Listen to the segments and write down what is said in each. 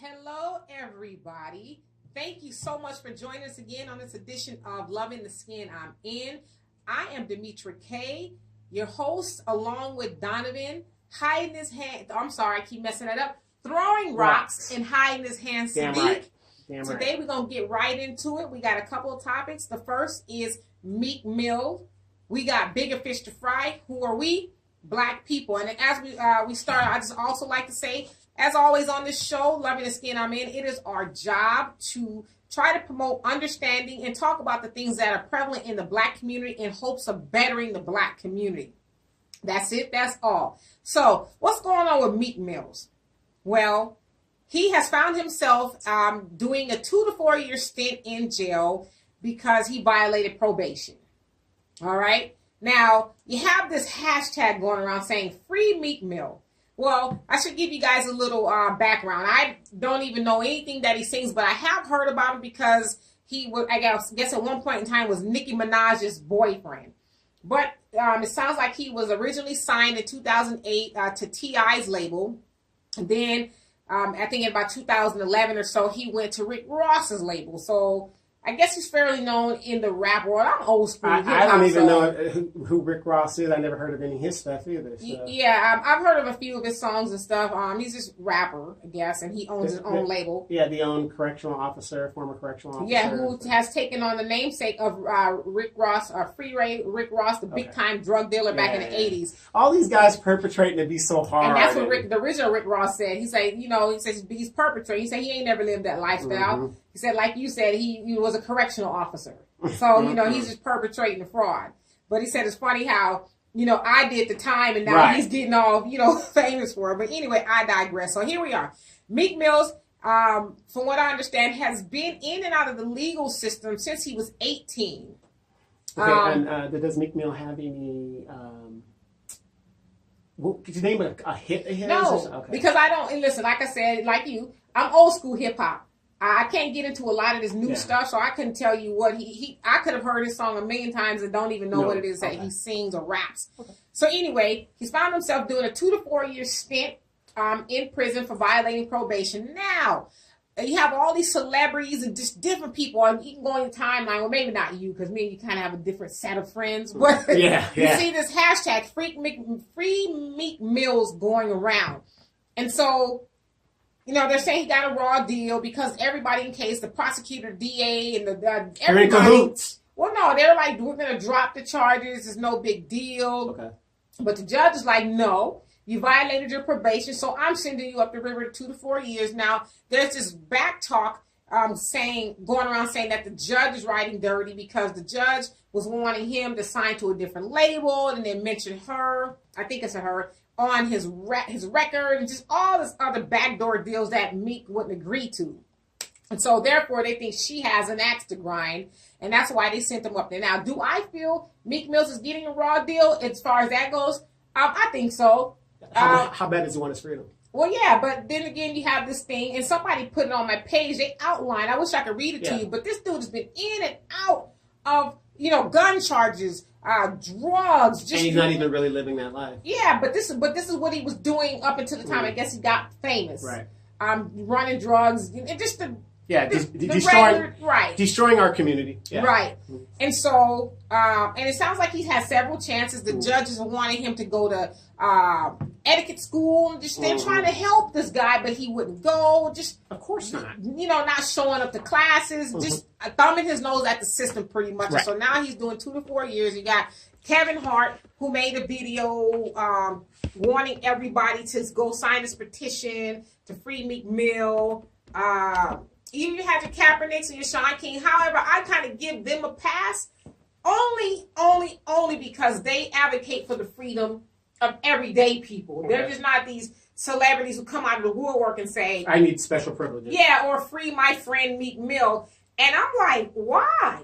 Hello, everybody. Thank you so much for joining us again on this edition of Loving the Skin I'm In. I am Demetra K, your host, along with Donovan, hiding his hand. I'm sorry, I keep messing that up. Throwing rocks and hiding his hand. Damn right. Today we're going to get right into it. We got a couple of topics. The first is Meek Mill. We got bigger fish to fry. Who are we? Black people. And as we start, I just also like to say, as always on this show, Loving the Skin I'm In, it is our job to try to promote understanding and talk about the things that are prevalent in the Black community in hopes of bettering the Black community. That's it. That's all. So what's going on with Meek Mills? Well, he has found himself doing a 2 to 4 year stint in jail because he violated probation. All right. Now, you have this hashtag going around saying free Meek Mill. Well, I should give you guys a little background. I don't even know anything that he sings, but I have heard about him because he was, I guess at one point in time, was Nicki Minaj's boyfriend. But it sounds like he was originally signed in 2008 to T.I.'s label. And then I think in about 2011 or so, he went to Rick Ross's label. So I guess he's fairly known in the rap world. I'm old school. I don't even know who Rick Ross is. I never heard of any of his stuff either. So. Yeah, I've heard of a few of his songs and stuff. He's just rapper, I guess, and he owns his own label. Yeah, the own correctional officer, former correctional officer. Yeah, who has taken on the namesake of Rick Ross, Rick Ross, the big-time drug dealer back in the 80s. All these guys perpetrating to be so hard. And that's what the original Rick Ross said. He said, he says he's perpetrating. He said he ain't never lived that lifestyle. Mm-hmm. He said, like you said, he was a correctional officer. So, he's just perpetrating the fraud. But he said it's funny how, I did the time and now he's getting all, famous for it. But anyway, I digress. So here we are. Meek Mills, from what I understand, has been in and out of the legal system since he was 18. Okay, and does Meek Mill have any... could you name a hit? No, because I don't, and listen, like I said, like you, I'm old school hip hop. I can't get into a lot of this new stuff, so I couldn't tell you what I could have heard his song a million times and don't even know what it is that he sings or raps. Okay. So anyway, he's found himself doing a 2 to 4 year stint in prison for violating probation. Now, you have all these celebrities and just different people, and you can go on your timeline. Well, maybe not you, because me and you kind of have a different set of friends. But you see this hashtag, Free Meek Mills, going around. And so, they're saying he got a raw deal because everybody in case, the prosecutor, DA, and everybody. In cahoots. Well, no, they're like, we're going to drop the charges. It's no big deal. Okay. But the judge is like, no. You violated your probation, so I'm sending you up the river 2 to 4 years. Now, there's this back talk going around saying that the judge is writing dirty because the judge was wanting him to sign to a different label and then mention her, I think it's a her, on his record and just all this other backdoor deals that Meek wouldn't agree to. And so, therefore, they think she has an axe to grind, and that's why they sent him up there. Now, do I feel Meek Mills is getting a raw deal as far as that goes? I think so. How bad does he want his freedom? Well, yeah, but then again, you have this thing, and somebody put it on my page. They outlined. I wish I could read it to you, but this dude has been in and out of, gun charges, drugs. Just, and he's not even really living that life. Yeah, but this is what he was doing up until the time I guess he got famous. Right. Running drugs, and just destroying our community. Yeah. Right. And so, and it sounds like he has several chances. The judges are wanting him to go to etiquette school, and just they're trying to help this guy, but he wouldn't go. Just of course not. Not showing up to classes, just thumbing his nose at the system pretty much. Right. So now he's doing 2 to 4 years. You got Kevin Hart, who made a video wanting everybody to go sign this petition to free Meek Mill. Even you have your Kaepernicks and your Sean King. However, I kind of give them a pass only because they advocate for the freedom of everyday people. Okay. They're just not these celebrities who come out of the woodwork and say, I need special privileges. Yeah, or free my friend Meek Mill. And I'm like, why?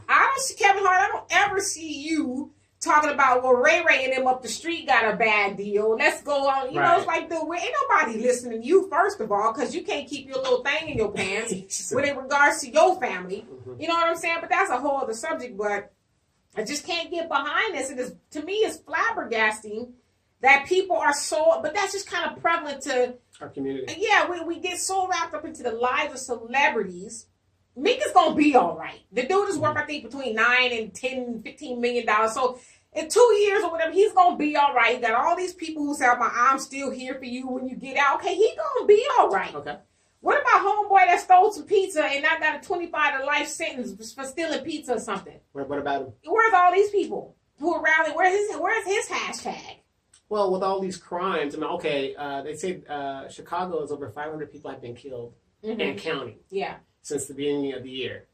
I don't see Kevin Hart. I don't ever see you talking about, well, Ray and them up the street got a bad deal. Let's go on. It's like, dude, ain't nobody listening to you, first of all, because you can't keep your little thing in your pants with in regards to your family. You know what I'm saying? But that's a whole other subject. But I just can't get behind this. To me, it's flabbergasting that people are so, but that's just kind of prevalent to our community. Yeah, we get so wrapped up into the lives of celebrities. Meek is gonna be all right. The dude is worth, I think, between $9 and $10, $15 million. So in 2 years or whatever, he's gonna be all right. He got all these people who say, I'm still here for you when you get out. Okay, he's gonna be all right. Okay. What about homeboy that stole some pizza and now got a 25 to life sentence for stealing pizza or something? What about him? Where's all these people who are rallying? Where's his hashtag? Well, with all these crimes, I mean, okay, they say Chicago is over 500 people have been killed and counting. Yeah. Since the beginning of the year.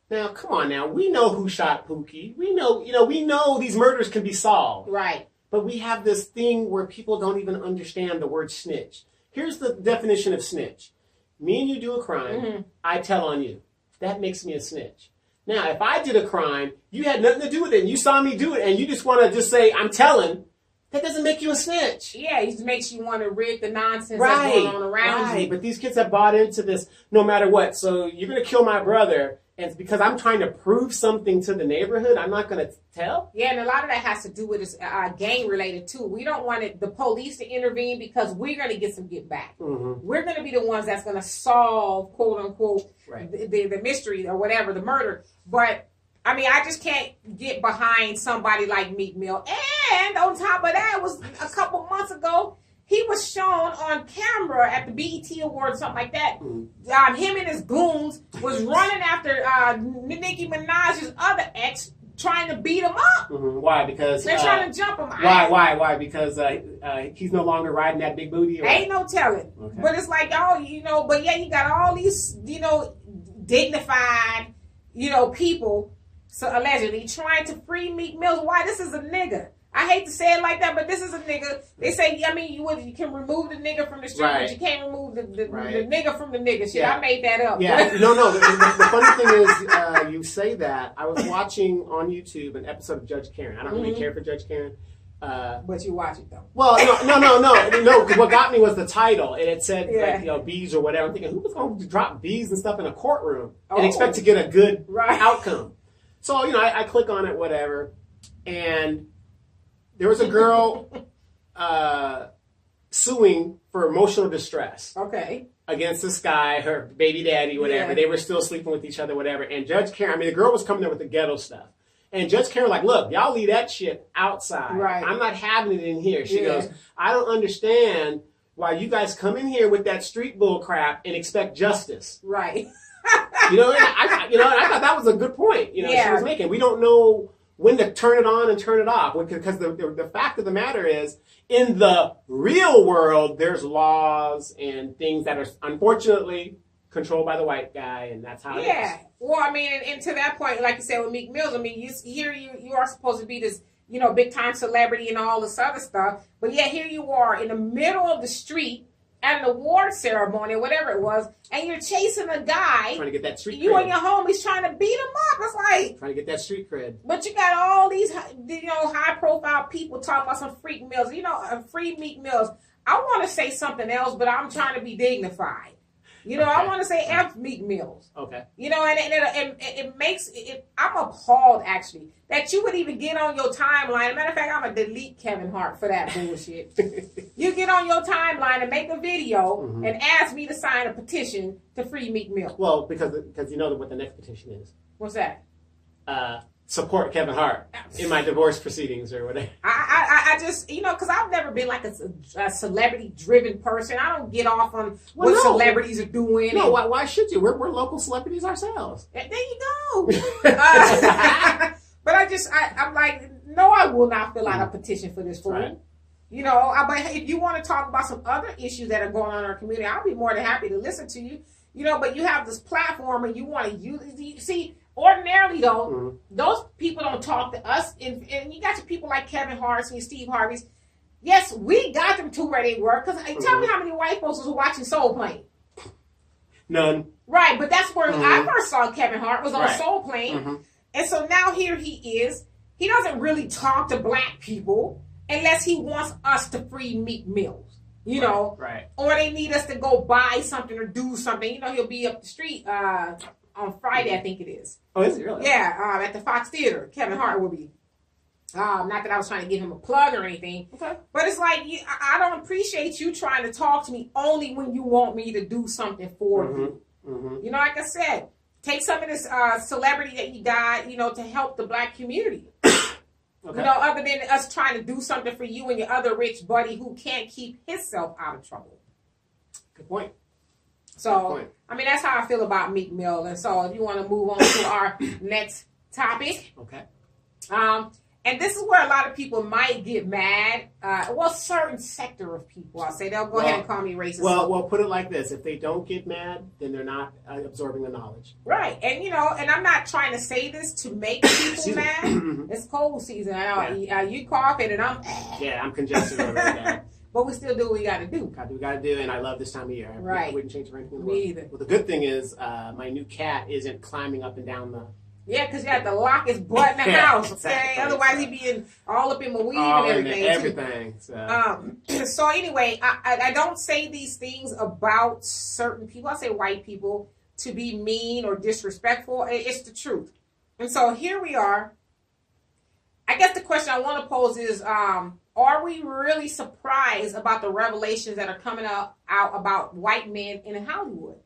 Now, come on now. We know who shot Pookie. We know these murders can be solved. Right. But we have this thing where people don't even understand the word snitch. Here's the definition of snitch. Me and you do a crime, I tell on you. That makes me a snitch. Now, if I did a crime, you had nothing to do with it, and you saw me do it, and you just want to just say, I'm telling, that doesn't make you a snitch. Yeah, it just makes you want to rid the nonsense that's going on around you. But these kids have bought into this no matter what. So you're going to kill my brother, and it's because I'm trying to prove something to the neighborhood, I'm not going to tell? Yeah, and a lot of that has to do with this gang-related, too. We don't want the police to intervene because we're going to get some get back. We're going to be the ones that's going to solve, quote-unquote, the mystery or whatever, the murder. But I mean, I just can't get behind somebody like Meek Mill. And on top of that, it was a couple months ago, he was shown on camera at the BET Awards, something like that. Him and his goons was running after Nicki Minaj's other ex, trying to beat him up. Why? Because they're trying to jump him. Why? Because he's no longer riding that big booty. Or... Ain't no telling. Okay. But it's like, but yeah, you got all these, dignified, people. So allegedly trying to free Meek Mill. Why? This is a nigga. I hate to say it like that, but this is a nigga. They say, you can remove the nigga from the street, but you can't remove the nigga from the nigga. Shit, I made that up. Yeah, no. The funny thing is, you say that. I was watching on YouTube an episode of Judge Karen. I don't really care for Judge Karen. But you watch it though. Well, no. Because what got me was the title, and it said bees or whatever. I'm thinking, who was going to drop bees and stuff in a courtroom and expect to get a good outcome? So, I click on it, whatever, and there was a girl suing for emotional distress. Okay. Against this guy, her baby daddy, whatever. They were still sleeping with each other, whatever. And Judge Karen, the girl was coming there with the ghetto stuff. And Judge Karen like, look, y'all leave that shit outside. Right. I'm not having it in here. She goes, I don't understand why you guys come in here with that street bull crap and expect justice. Right. And I thought that was a good point. She was making. We don't know when to turn it on and turn it off, because the fact of the matter is, in the real world, there's laws and things that are unfortunately controlled by the white guy, and that's how it is. Yeah. Well, I mean, and to that point, like you said with Meek Mills, I mean, you are supposed to be this, big time celebrity and all this other stuff, but yeah, here you are in the middle of the street at an award ceremony or whatever it was, and you're chasing a guy. Trying to get that street cred. You and your homies trying to beat him up. It's like... Trying to get that street cred. But you got all these, high-profile people talking about some freak Mills. Free Meek Mills. I want to say something else, but I'm trying to be dignified. I want to say F Meek Mills. Okay. And it makes it. I'm appalled actually that you would even get on your timeline. As a matter of fact, I'm gonna delete Kevin Hart for that bullshit. You get on your timeline and make a video and ask me to sign a petition to free Meek Mill. Well, because you know what the next petition is. What's that? Support Kevin Hart in my divorce proceedings or whatever. I just, because I've never been like a celebrity-driven person. I don't get off on what celebrities are doing. No, why should you? We're local celebrities ourselves. There you go. But I'm like, no, I will not fill out a petition for this fool. Right. But if you want to talk about some other issues that are going on in our community, I'll be more than happy to listen to you. But you have this platform and you want to use it. See, ordinarily, though, those people don't talk to us. And you got your people like Kevin Hart and Steve Harvey's. Yes, we got them to where they were. Because tell me how many white folks was watching Soul Plane? None. Right, but that's where I first saw Kevin Hart, was on Soul Plane. And so now here he is. He doesn't really talk to black people unless he wants us to free Meek Mills. Right. Or they need us to go buy something or do something. He'll be up the street on Friday, I think it is. Oh, is it really? Yeah, at the Fox Theater. Kevin Hart will be. Not that I was trying to give him a plug or anything. Okay. But it's like, I don't appreciate you trying to talk to me only when you want me to do something for you. Mm-hmm. You know, like I said, take some of this celebrity that you got, to help the black community. Okay. Other than us trying to do something for you and your other rich buddy who can't keep himself out of trouble. Good point. So, I mean, that's how I feel about Meek Mill. And so if you want to move on to our next topic. Okay. And this is where a lot of people might get mad. Certain sector of people, I'll say, they'll go ahead and call me racist. Well, put it like this. If they don't get mad, then they're not absorbing the knowledge. Right. And, and I'm not trying to say this to make people mad. It's cold season. I know. You coughing and I'm... Yeah, I'm congested over that. But we still do what we got to do. We got to do, and I love this time of year. Right. I wouldn't change for anything in the Me world. either. Well, the good thing is my new cat isn't climbing up and down the... Yeah, because you have to lock his butt in the house, okay? Exactly. Otherwise, he'd be all up in my weave and everything. Everything. So anyway, I don't say these things about certain people. I say white people to be mean or disrespectful. It's the truth. And so here we are. I guess the question I want to pose is, are we really surprised about the revelations that are coming out about white men in Hollywood?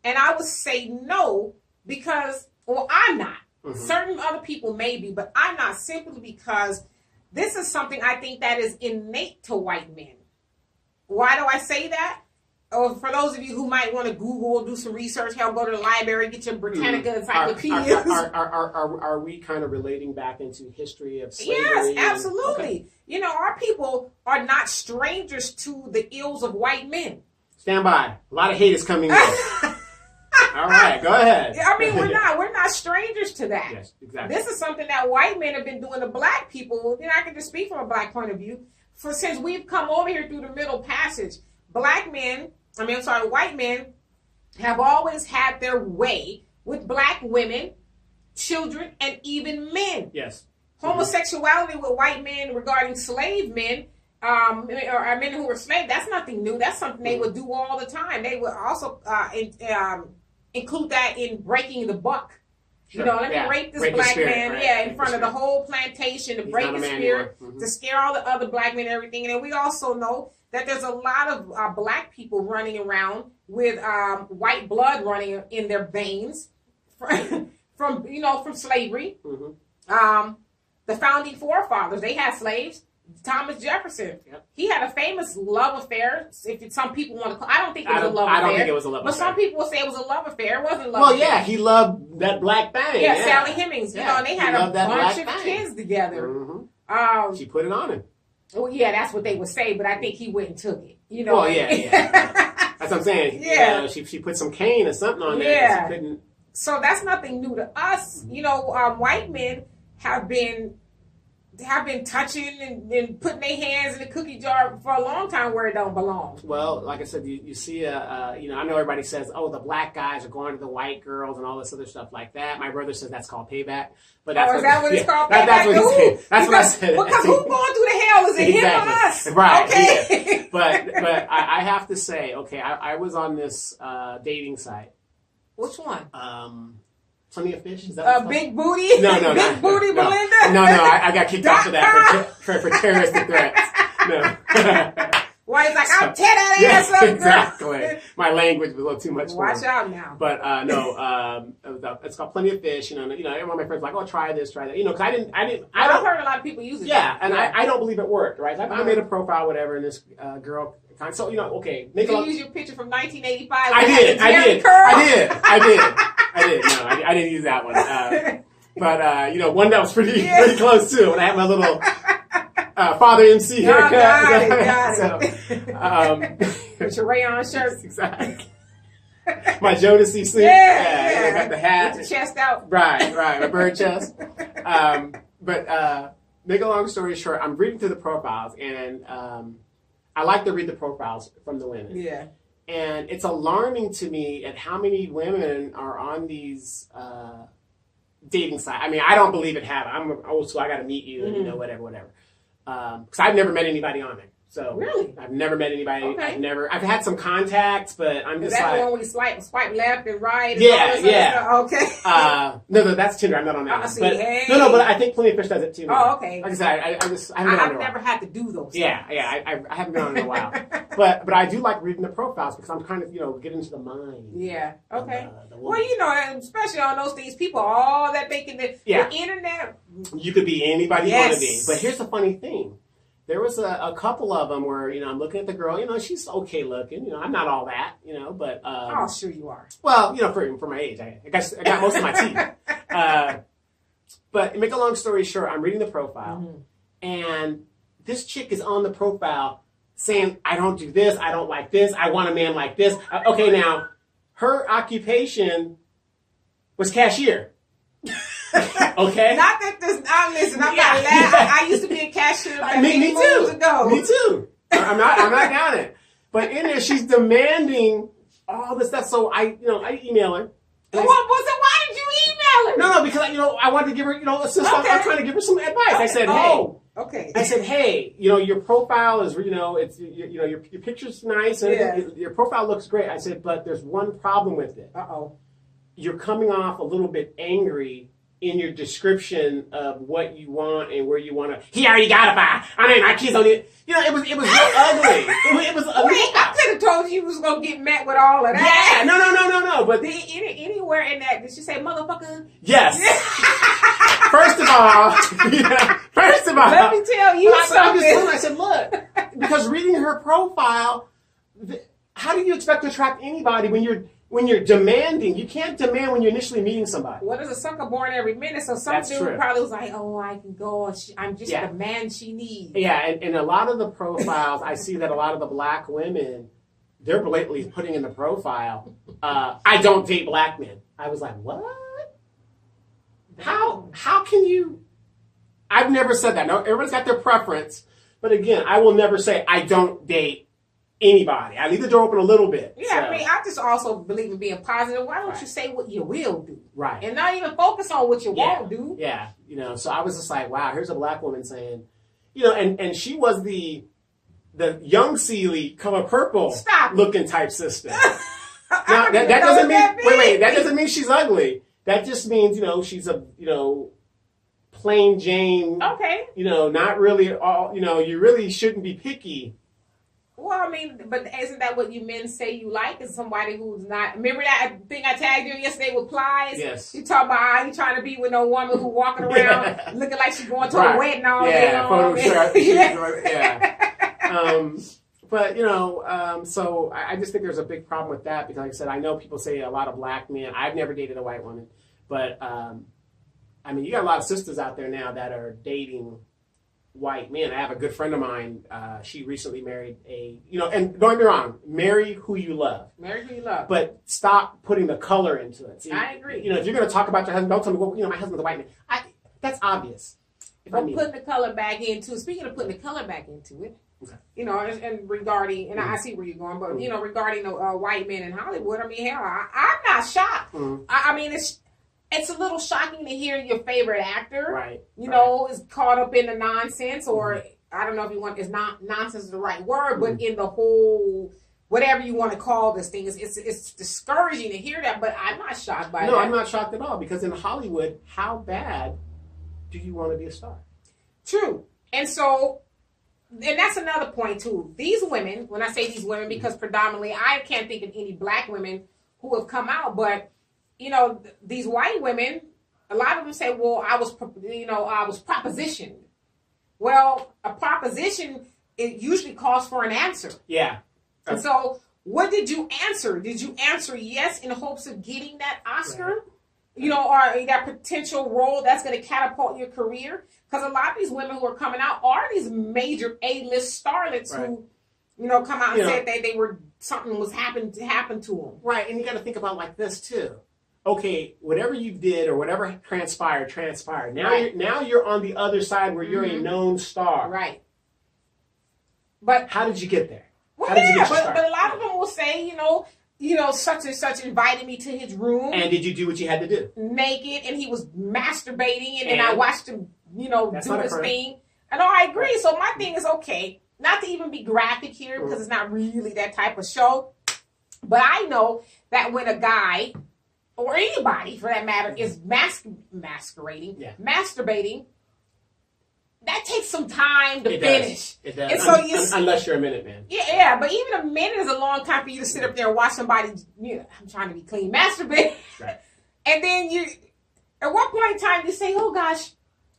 And I would say no, because, I'm not. Mm-hmm. Certain other people may be, but I'm not, simply because this is something I think that is innate to white men. Why do I say that? For those of you who might want to Google, do some research, go to the library, get your Britannica encyclopedias. Are we kind of relating back into history of slavery? Yes, absolutely. Okay. Our people are not strangers to the ills of white men. Stand by. A lot of hate is coming in. All right, go ahead. I mean, we're not strangers to that. Yes, exactly. This is something that white men have been doing to black people. I can just speak from a black point of view. Since we've come over here through the Middle Passage, white men have always had their way with black women, children, and even men. Yes. Homosexuality with white men regarding slave men, or men who were slaves, that's nothing new. That's something they would do all the time. They would also include that in breaking the buck. Sure. Let me rape this black man, right. In front of the whole plantation to break his spirit, to scare all the other black men and everything. And then we also know that there's a lot of black people running around with white blood running in their veins from slavery. Mm-hmm. The founding forefathers, they had slaves. Thomas Jefferson, yep. He had a famous love affair. If some people want to call, I don't think it was a love affair. I don't think it was a love affair. But some people will say it was a love affair. It wasn't a love affair. Well, yeah, he loved that black thing. Yeah, Sally Hemings. And they had a bunch of kids together. Mm-hmm. She put it on him. Well, yeah, that's what they would say, but I think he went and took it. Well, yeah. That's what I'm saying. Yeah. She put some cane or something on there. Yeah. She couldn't... So that's nothing new to us. White men have been touching and putting their hands in the cookie jar for a long time where it don't belong. Well, like I said, you see, I know everybody says, oh, the black guys are going to the white girls and all this other stuff like that. My brother says that's called payback. But that's is that what it's called? Payback? That's what he said. That's what I said. Because who going through the hell? Is it exactly. him or us? Right. Okay. Yeah. But I have to say, okay, I was on this dating site. Which one? Plenty of Fish? Is that Big Booty? No, Big Booty no. Belinda? No, I got kicked off of that for terroristic threats. No. Why he's like, I'll tear that ass up, girl. Exactly. My language was a little too much for Watch me. out now. But it's called Plenty of Fish. Every one of my friends were like, oh, try this, try that. Because I've heard a lot of people use it. Yeah, and I don't believe it worked, right? I made a profile, whatever, and this girl. So, okay. Did you use your picture from 1985? I did. No, I didn't use that one. But one that was pretty close too. When I had my little Father MC haircut. Got it. With your rayon shirts. Exactly. My Jodeci suit. Yeah. Got the hat. With your chest out. Right. My bird chest. But make a long story short, I'm reading through the profiles, and I like to read the profiles from the women. Yeah. And it's alarming to me at how many women are on these dating sites. I mean, I don't believe it happened. I'm old school. I got to meet you, and whatever. Because I've never met anybody on there. So really, I've never met anybody. Okay. I've had some contacts, but I'm just like. That one we swipe left and right. And Yeah. Okay. No, that's Tinder. I'm not on that one. See, But, hey. No, but I think Plenty of Fish does it too. Oh, okay. Like I said, I've never had to do those. Yeah, I haven't been on it in a while. But I do like reading the profiles because I'm kind of, getting into the mind. Yeah, okay. The well, especially on those things, people, all that they can, the internet. You could be anybody you want to be. Yes. But here's the funny thing. There was a couple of them where, I'm looking at the girl, she's okay looking. I'm not all that, but. Oh, sure you are. Well, for my age, I got most of my teeth. But make a long story short, I'm reading the profile, and this chick is on the profile saying, I don't do this, I don't like this, I want a man like this. Okay, now, her occupation was cashier. Okay? Not that this, listen, I'm not laughing. I used to be a cashier me too. Ago. Me too. I'm not down it. But in there, she's demanding all this stuff. So I email her. Why did you email her? No, because I wanted to give her, assistance. Okay. I'm trying to give her some advice. Okay. I said, hey. Okay. I said, hey, your profile is, it's, your picture's nice and your profile looks great. I said, but there's one problem with it. Uh-oh. You're coming off a little bit angry in your description of what you want and where you want to. He already got it by. I mean, my kids don't need. It was real ugly. It was ugly. Wait, I could have told you was gonna get met with all of that. Yeah, no. But anywhere in that, did she say motherfucker? Yes. First of all, let me tell you something. I said, look, because reading her profile, how do you expect to attract anybody when you're demanding? You can't demand when you're initially meeting somebody. Well, there's a sucker born every minute, so some dude probably was like, oh, I can go, I'm just the man she needs. Yeah, and a lot of the profiles, I see that a lot of the black women, they're blatantly putting in the profile, I don't date black men. I was like, what? How can you? I've never said that. No, everybody's got their preference. But again, I will never say I don't date anybody. I leave the door open a little bit. Yeah, so. I mean, I just also believe in being positive. Why don't you say what you will do? Right. And not even focus on what you won't do. Yeah. So I was just like, wow, here's a black woman saying, and she was the young Celie Color Purple looking type sister. Now, that doesn't mean, that doesn't mean she's ugly. That just means, she's a, plain Jane. Okay. Not really all, you really shouldn't be picky. Well, I mean, but isn't that what you men say you like? Is somebody who's not... Remember that thing I tagged you yesterday with Plies? Yes. You talk about you trying to be with no woman who walking around looking like she's going to a wedding all day long. But, so I just think there's a big problem with that because, like I said, I know people say a lot of black men. I've never dated a white woman. But, you got a lot of sisters out there now that are dating white men. I have a good friend of mine. She recently married and don't get me wrong, marry who you love. Marry who you love. But stop putting the color into it. See, I agree. If you're going to talk about your husband, don't tell me, well, my husband's a white man. That's obvious. But putting the color back into, speaking of putting the color back into it, okay. And regarding, and I see where you're going, but, regarding white men in Hollywood, I mean, hell, I'm not shocked. Mm-hmm. I mean, it's a little shocking to hear your favorite actor, is caught up in the nonsense, or I don't know if you want, nonsense is the right word, but in the whole, whatever you want to call this thing, it's discouraging to hear that, but I'm not shocked by that. No, I'm not shocked at all, because in Hollywood, how bad do you want to be a star? True. And so, and that's another point, too. These women, when I say these women, because predominantly, I can't think of any black women who have come out, but these white women, a lot of them say, well, I was propositioned. Well, a proposition, it usually calls for an answer. Yeah. And so what did you answer? Did you answer yes in hopes of getting that Oscar? Right. Or that potential role that's going to catapult your career? Because a lot of these women who are coming out are these major A-list starlets who, come out and said that they were, something was happened to them. Right. And you got to think about like this too. Okay, whatever you did or whatever transpired. Now you're on the other side where you're a known star. Right. But how did you get there? Well, how did you get your but a lot of them will say, such and such invited me to his room. And did you do what you had to do? Naked, and he was masturbating, and then I watched him, do his thing. And I agree. So my thing is, okay, not to even be graphic here because it's not really that type of show, but I know that when a guy or anybody for that matter is masturbating, that takes some time to finish. It does. And so unless you're a minute man. Yeah, but even a minute is a long time for you to sit up there and watch somebody, I'm trying to be clean, masturbate. Right. And then at one point in time, you say, oh gosh,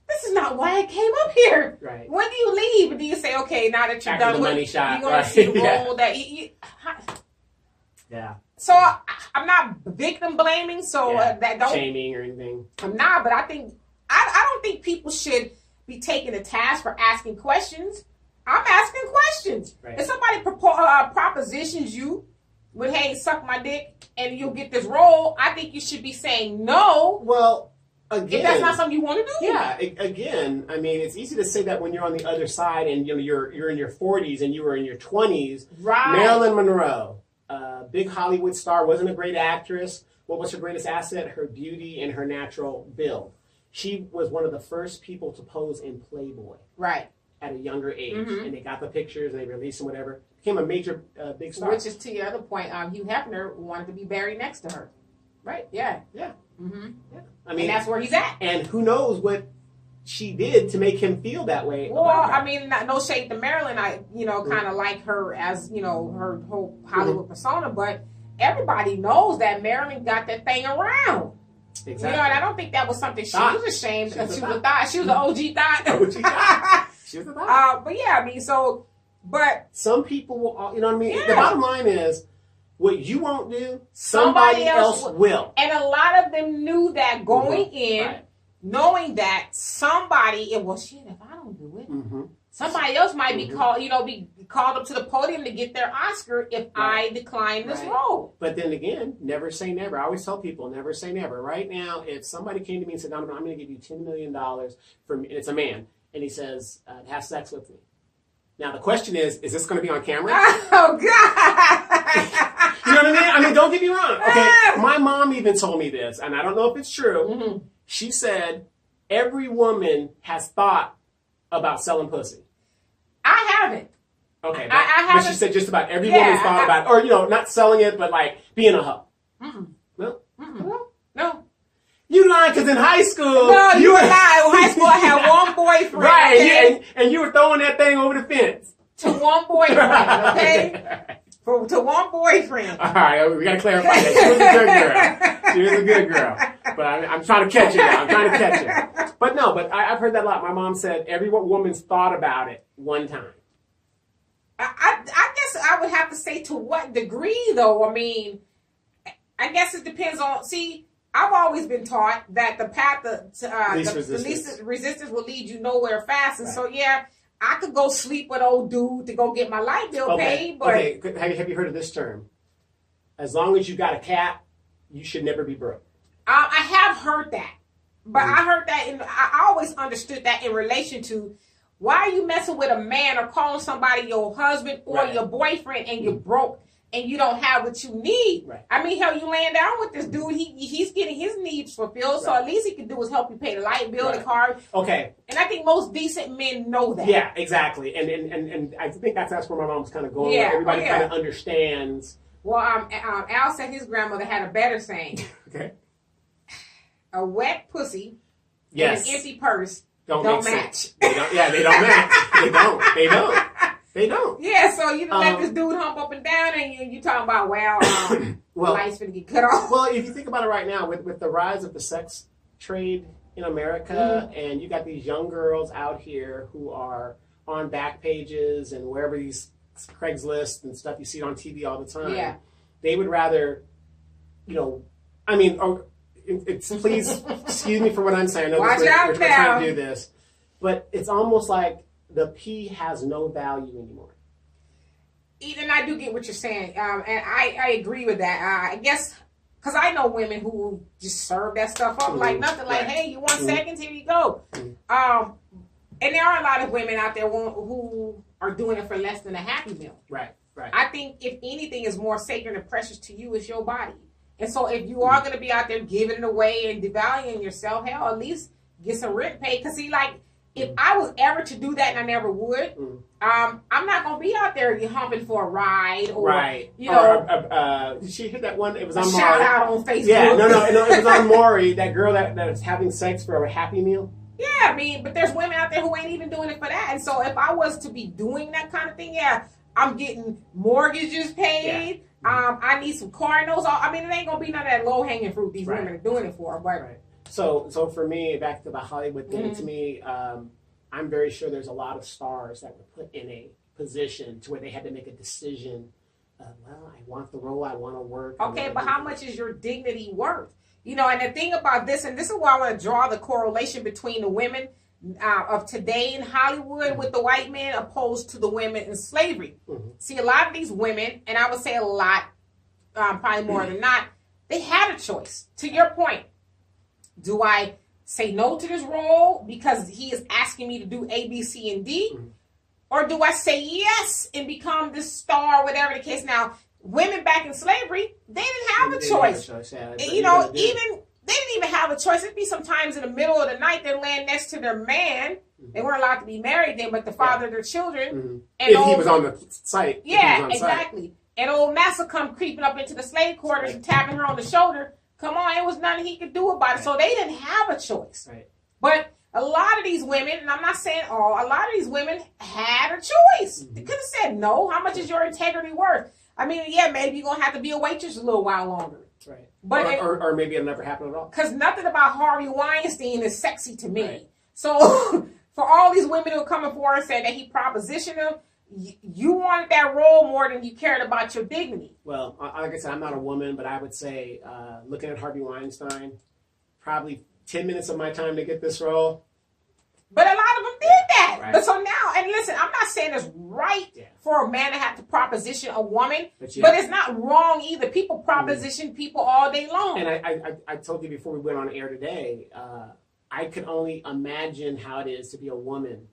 this is not why I came up here. Right. When do you leave? And do you say, okay, now that you're done with it, you're going to see the role that Yeah. So I'm not victim blaming, so that don't shaming or anything. I'm not, but I don't think people should be taken to task for asking questions. I'm asking questions. Right. If somebody propositions you with, hey, suck my dick and you'll get this role, I think you should be saying no. Well, again, if that's not something you want to do. Yeah, again, I mean, it's easy to say that when you're on the other side and you're in your 40s and you were in your 20s. Right. Marilyn Monroe, big Hollywood star, wasn't a great actress. What was her greatest asset? Her beauty and her natural build. She was one of the first people to pose in Playboy. Right. At a younger age. And they got the pictures and they released them, whatever. Became a major, big star. Which is to your other point, Hugh Hefner wanted to be buried next to her. Right. Yeah. Yeah. Mm-hmm. Yeah. I mean, and that's where he's at. And who knows what she did to make him feel that way. Well, I mean, no shade to Marilyn. I, kind of like her as, her whole Hollywood persona, but everybody knows that Marilyn got that thing around. Exactly. And I don't think that was something she was ashamed of. She was a thought. She was an OG thought. She was a thought. But yeah, I mean, but some people will, you know what I mean? Yeah. The bottom line is, what you won't do, somebody else will. And a lot of them knew that going in, knowing that somebody, shit, if I don't do it, somebody else might be called, be called up to the podium to get their Oscar if I decline this role. But then again, never say never. I always tell people, never say never. Right now, if somebody came to me and said, Donovan, I'm going to give you $10 million for me, and it's a man, and he says, have sex with me. Now, the question is this going to be on camera? Oh, God! You know what I mean? I mean, don't get me wrong. Okay, my mom even told me this, and I don't know if it's true. She said, every woman has thought about selling pussy. I haven't. Okay, I haven't. But she said just about every woman's thought about, or, not selling it, but like being a hoe. No? No. You lying because in high school. No, you were lying. In high school, I had one boyfriend. Right, okay? and you were throwing that thing over the fence. To one boyfriend, okay? To one boyfriend. All right, we got to clarify that. She was a good girl. But I'm trying to catch it now. I'm trying to catch it. But no, I've heard that a lot. My mom said every woman's thought about it one time. I guess I would have to say to what degree, though. I mean, I guess it depends on, I've always been taught that the path to least resistance will lead you nowhere fast. And so, I could go sleep with old dude to go get my light bill paid. But have you heard of this term? As long as you got a cat, you should never be broke. I have heard that. But I heard that, I always understood that in relation to, why are you messing with a man or calling somebody your husband or your boyfriend and you're broke and you don't have what you need? Right. I mean, hell, you laying down with this dude, he's getting his needs fulfilled, so at least he can do is help you pay the light bill, the car. Okay. And I think most decent men know that. Yeah, exactly. And I think that's where my mom was kind of going. Yeah. Everybody kind of understands. Well, Al said his grandmother had a better saying. Okay. A wet pussy and an empty purse don't match. They don't match. They don't. Yeah, so you let this dude hump up and down, and you talking about, lights finna get cut off. Well, if you think about it right now, with the rise of the sex trade in America, and you got these young girls out here who are on back pages and wherever these Craigslist and stuff you see on TV all the time, they would rather, please excuse me for what I'm saying. I know we're trying to do this, but it's almost like the pee has no value anymore. And I do get what you're saying, and I agree with that. I guess because I know women who just serve that stuff up like nothing. Like, hey, you want seconds? Here you go. And there are a lot of women out there who are doing it for less than a Happy Meal. Right. I think if anything is more sacred and precious to you, is your body. And so if you are going to be out there giving it away and devaluing yourself, hell, at least get some rent paid. Because If I was ever to do that, and I never would, I'm not gonna be out there humping for a ride or you know. Did she hit that one? It was on a Maury. Shout out on Facebook. Yeah, no, it was on Maury. That girl that's having sex for a Happy Meal. Yeah, I mean, but there's women out there who ain't even doing it for that. And so if I was to be doing that kind of thing, yeah, I'm getting mortgages paid. Yeah. I need some car notes. I mean, it ain't gonna be none of that low hanging fruit these women are doing it for. But So for me, back to the Hollywood thing, to me, I'm very sure there's a lot of stars that were put in a position to where they had to make a decision. Well, I want the role, I want to work. Okay, but how much is your dignity worth? You know, and the thing about this, and this is why I want to draw the correlation between the women of today in Hollywood with the white men opposed to the women in slavery. See, a lot of these women, and I would say a lot, probably more than not, they had a choice. To your point, do I say no to this role because he is asking me to do A, B, C, and D? Or do I say yes and become this star, whatever the case? Now, women back in slavery, they didn't have a choice. You know, they didn't even have a choice. It'd be sometimes in the middle of the night, they're laying next to their man. They weren't allowed to be married then, but the father of their children. And if he was on the site. Yeah, exactly. And old massa come creeping up into the slave quarters and tapping her on the shoulder. Come on, it was nothing he could do about it. So they didn't have a choice. But a lot of these women, and I'm not saying all, a lot of these women had a choice. They could have said no. How much is your integrity worth? I mean, yeah, maybe you're going to have to be a waitress a little while longer. But or maybe it'll never happen at all. Because nothing about Harvey Weinstein is sexy to me. So for all these women who are coming forward and saying that he propositioned them, you wanted that role more than you cared about your dignity. Well, like I said, I'm not a woman, but I would say looking at Harvey Weinstein, probably 10 minutes of my time to get this role. But a lot of them did that. But so now, and listen, I'm not saying it's right for a man to have to proposition a woman, but it's not wrong either. People proposition people all day long. And I told you before we went on air today, I could only imagine how it is to be a woman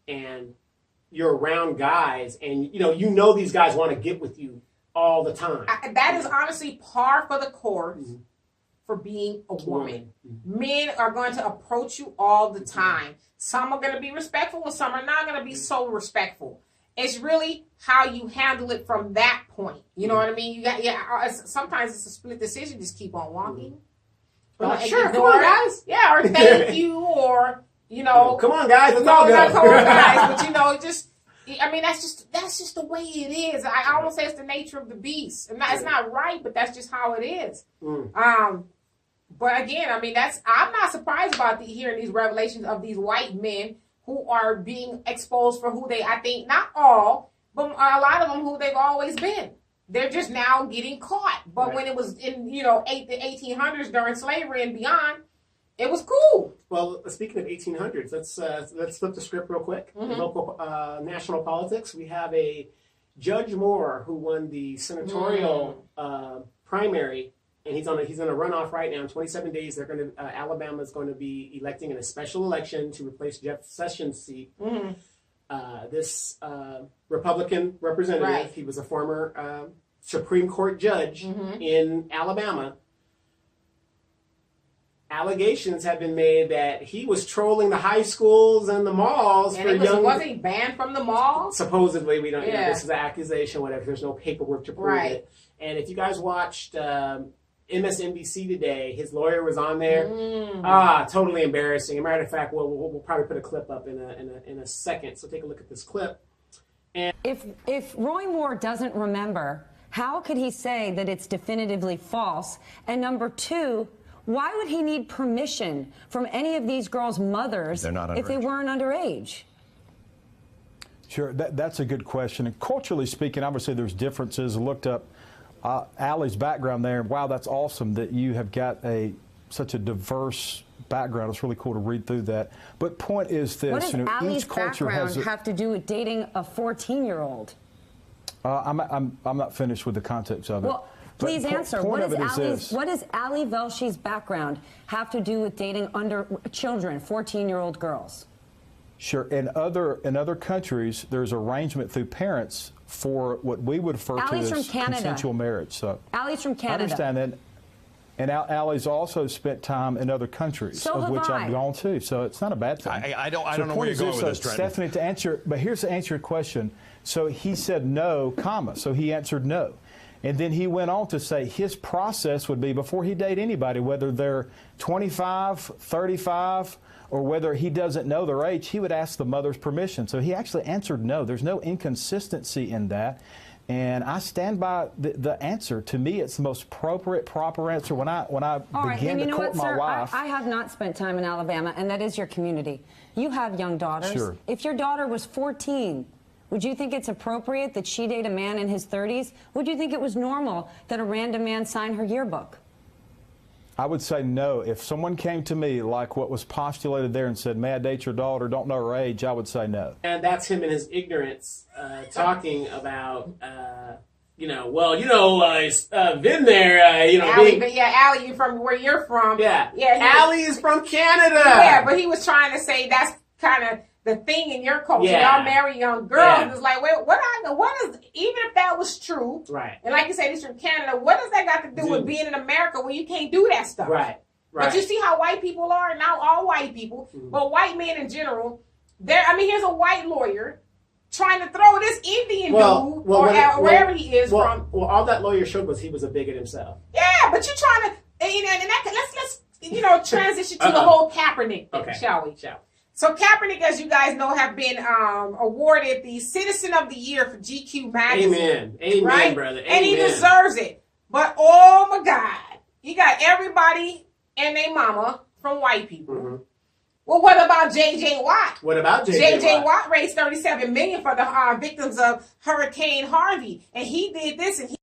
and you're around guys and you know these guys want to get with you all the time. That is honestly par for the course for being a woman. Men are going to approach you all the time. Some are going to be respectful and some are not going to be so respectful. It's really how you handle it from that point. You know what I mean? You got sometimes it's a split decision. Just keep on walking. Sure, come on, guys. Yeah, or thank you, or come on, guys. It's all good. Come on, guys. But just. I mean, that's just the way it is. I almost say it's the nature of the beast. And it's not right, but that's just how it is. But again, I mean, I'm not surprised about hearing these revelations of these white men who are being exposed for who I think not all, but a lot of them who they've always been. They're just now getting caught. But when it was in, the 1800s during slavery and beyond, it was cool. Well, speaking of 1800s, let's flip the script real quick. Local national politics. We have a Judge Moore who won the senatorial primary, and he's on a runoff right now. In 27 days, Alabama is going to be electing in a special election to replace Jeff Sessions' seat. This Republican representative, he was a former Supreme Court judge in Alabama. Allegations have been made that he was trolling the high schools and the malls for young. Was he banned from the mall? Supposedly, we don't. This is an accusation. Whatever. There's no paperwork to prove it. And if you guys watched MSNBC today, his lawyer was on there. Totally embarrassing. As a matter of fact, we'll probably put a clip up in a second. So take a look at this clip. And if Roy Moore doesn't remember, how could he say that it's definitively false? And number two, why would he need permission from any of these girls' mothers if they weren't underage? Sure, that's a good question. And culturally speaking, I would say there's differences. I looked up Allie's background there. Wow, that's awesome that you have got such a diverse background. It's really cool to read through that. But point is this: what does Allie's each culture background have to do with dating a 14-year-old? I'm not finished with the context of it. Well, please answer. What does Allie Velsh's background have to do with dating children, 14-year-old girls? Sure. In other countries, there's arrangement through parents for what we would refer to as consensual marriage. So Allie's from Canada. I understand that. And Allie's also spent time in other countries, So of have which I. I've gone to. So it's not a bad thing. I don't know where you're going with this, Trenton. Stephanie, to answer, but here's to answer your question. So he said no, comma. So he answered no. And then he went on to say his process would be before he date anybody, whether they're 25, 35, or whether he doesn't know their age, he would ask the mother's permission. So he actually answered no. There's no inconsistency in that. And I stand by the answer. To me, it's the most appropriate, proper answer. When I begin to court my wife. I have not spent time in Alabama, and that is your community. You have young daughters. Sure. If your daughter was 14, would you think it's appropriate that she date a man in his 30s? Would you think it was normal that a random man sign her yearbook? I would say no. If someone came to me like what was postulated there and said, may I date your daughter, don't know her age, I would say no. And that's him in his ignorance talking about, been there, Allie, but yeah, Allie, you from where you're from. Yeah. Allie is from Canada. Yeah, but he was trying to say that's kind of the thing in your culture. Yeah. Y'all marry young girls. It's like, wait, what is, even if that was true, right? And like you said, he's from Canada. What does that got to do with being in America where you can't do that stuff? Right. But you see how white people are, not all white people, but white men in general. Here's a white lawyer trying to throw this Indian dude wherever he is from. Well, all that lawyer showed was he was a bigot himself. Yeah, but you're trying to, let's transition to the whole Kaepernick thing, shall we? So Kaepernick, as you guys know, have been awarded the Citizen of the Year for GQ magazine. Amen, right? brother. Amen. And he deserves it. But oh my God, you got everybody and their mama from white people. Mm-hmm. Well, what about J.J. Watt? What about J.J. Watt raised $37 million for the victims of Hurricane Harvey, and he did this and he